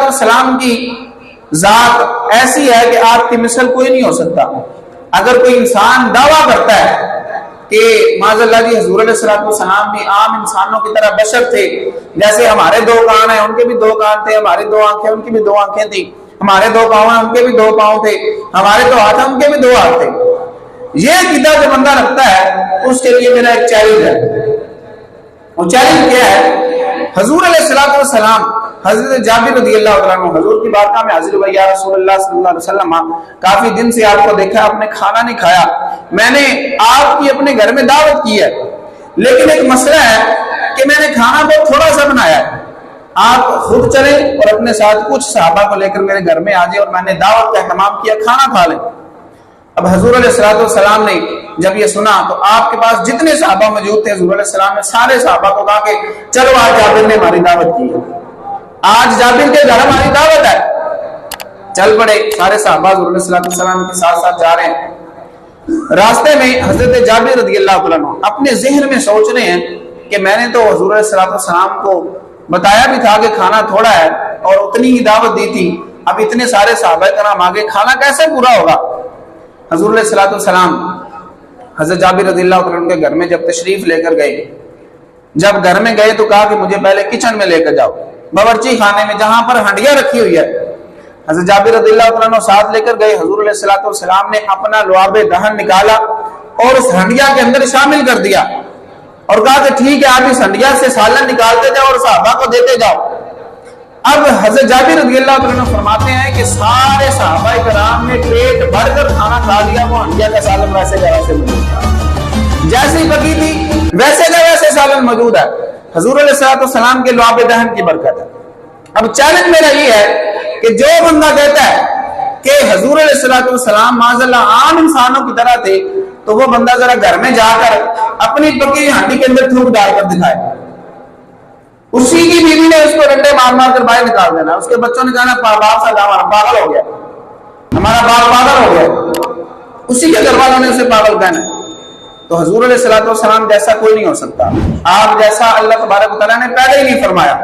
والسلام کی ذات ایسی ہے کہ آپ کی مثل کوئی نہیں ہو سکتا۔ اگر کوئی انسان دعویٰ کرتا ہے کہ معاذ اللہ جی حضور علیہ السلام بھی عام انسانوں کی طرح بشر تھے، جیسے ہمارے دو کان ہیں ان کے بھی دو کان تھے، ہماری دو آنکھیں ان کی بھی دو آنکھیں تھیں، ہمارے دو پاؤں ہیں ان کے بھی دو پاؤں تھے، ہمارے دو ہاتھ ہیں ان کے بھی دو ہاتھ تھے، یہ عقیدہ جو بندہ رکھتا ہے اس کے لیے میرا ایک چیلنج ہے۔ وہ چیلنج کیا ہے؟ حضور علیہ السلام حضرت جابر رضی اللہ عنہ حضور کی بارگاہ میں حاضر ہوئے، یا رسول اللہ صلی اللہ علیہ وسلم کافی دن سے آپ کو دیکھا، آپ نے کھانا نہیں کھایا، میں نے آپ کی اپنے گھر میں دعوت کی ہے، لیکن ایک مسئلہ ہے کہ میں نے کھانا بہت تھوڑا سا بنایا ہے، آپ خود چلیں اور اپنے ساتھ کچھ صحابہ کو لے کر میرے گھر میں آ جائیں اور میں نے دعوت کا اہتمام کیا، کھانا کھا لیں۔ اب حضور علیہ السلام نے جب یہ سنا تو آپ کے پاس جتنے صحابہ موجود تھے، حضور علیہ السلام نے سارے صحابہ کو کہا کہ چلو آج جابر نے ہماری دعوت کی ہے، آج جابر کے گھر ہماری دعوت ہے۔ چل پڑے سارے صحابہ حضور علیہ السلام کے ساتھ ساتھ جا رہے ہیں۔ راستے میں حضرت جابر رضی اللہ عنہ اپنے ذہن میں سوچ رہے ہیں کہ میں نے تو حضور علیہ السلام کو بتایا بھی تھا کہ کھانا تھوڑا ہے اور اتنی ہی دعوت دی تھی، اب اتنے سارے صحابہ کرام آگے کھانا کیسے پورا ہوگا؟ حضور علیہ السلام حضرت جابر رضی اللہ عنہ کے گھر میں جب تشریف لے کر گئے، جب گھر میں گئے تو کہا کہ مجھے پہلے کچن میں لے کر جاؤ، باورچی خانے میں جہاں پر ہنڈیاں رکھی ہوئی ہے۔ حضرت جابر رضی اللہ عنہ ساتھ لے کر گئے، حضور علیہ السلام نے اپنا لعاب دہن نکالا اور اس ہنڈیا کے اندر شامل کر دیا اور کہا کہ ٹھیک ہے آپ اس ہنڈیا سے سالن نکالتے جاؤ اور صحابہ کو دیتے جاؤ۔ اب حضرت جابر رضی اللہ عنہ فرماتے ہیں کہ سارے صحابہ کرام نے پیٹ بھر کر کھانا کھا لیا، وہ ہنڈیا کا سالن ویسے کا ویسے موجود تھا، جیسی پکی تھی ویسے کا ویسے سالن موجود ہے، حضور علیہ السلام کے لعاب دہن کی برکت ہے۔ اب چیلنج میرا یہ ہے کہ جو بندہ کہتا ہے کہ حضور علیہ السلام معاذ اللہ عام انسانوں کی طرح تھے، تو وہ بندہ ذرا گھر میں جا کر اپنی پکی ہانڈی کے اندر تھوک ڈال کر دکھائے، اسی کی بیوی نے اس کو ڈنڈے مار مار کر باہر نکال دینا، اس کے بچوں نے کہنا باپ سے ہمارا پاگل ہو گیا، ہمارا باپ پاگل ہو گیا، اسی کے گھر والوں نے اسے پاگل کہنا۔ تو حضور علیہ السلام جیسا کوئی نہیں ہو سکتا، آپ جیسا اللہ تبارک و تعالیٰ نے پہلے ہی نہیں فرمایا۔